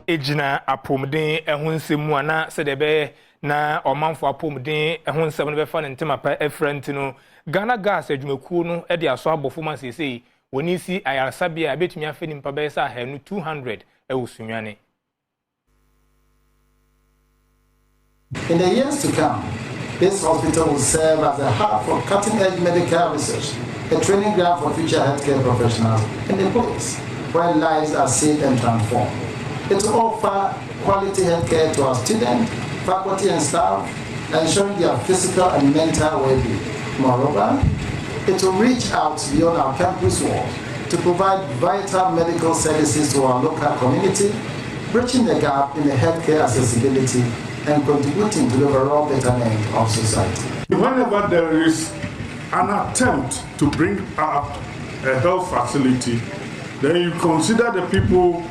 ejina apomden ehun nsemu ana se debe na omanfo apomden ehun nsemu no be fa ne ntema pa efrent no Ghana gas adwumakuo no e de aso abofo ma sesei woni si ayarsabia betumi afeni mpa be sa hanu 200 e wosunwane. In the years to come, this hospital will serve as a hub for cutting-edge medical research, a training ground for future healthcare professionals, and a place where lives are saved and transformed. It will offer quality healthcare to our students, faculty and staff, ensuring their physical and mental well-being. Moreover, it will reach out beyond our campus walls to provide vital medical services to our local community, bridging the gap in the healthcare accessibility and contributing to the overall betterment of society. Whenever there is an attempt to bring up a health facility, then you consider the people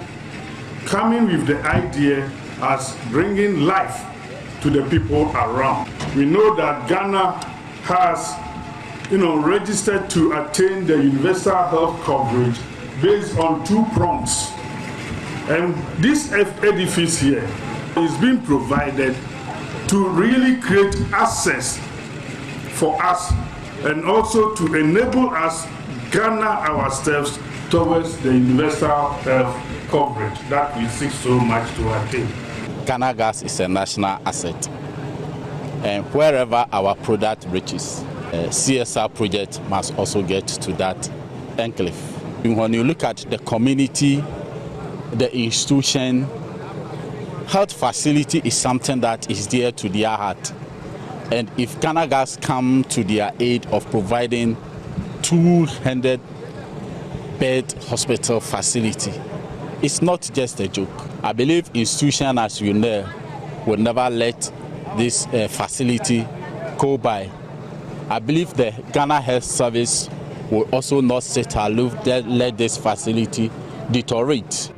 coming with the idea as bringing life to the people around. We know that Ghana has, registered to attain the universal health coverage based on 2 prongs. And this edifice here is being provided to really create access for us and also to enable us Ghana ourselves towards the universal health coverage that we seek so much to attain. Ghana Gas is a national asset, and wherever our product reaches, CSR project must also get to that enclave. When you look at the community, the institution, health facility is something that is dear to their heart. And if Ghana Gas come to their aid of providing 200-bed hospital facility, it's not just a joke. I believe institutions as UENR will never let this facility go by. I believe the Ghana Health Service will also not sit aloof, let this facility deteriorate.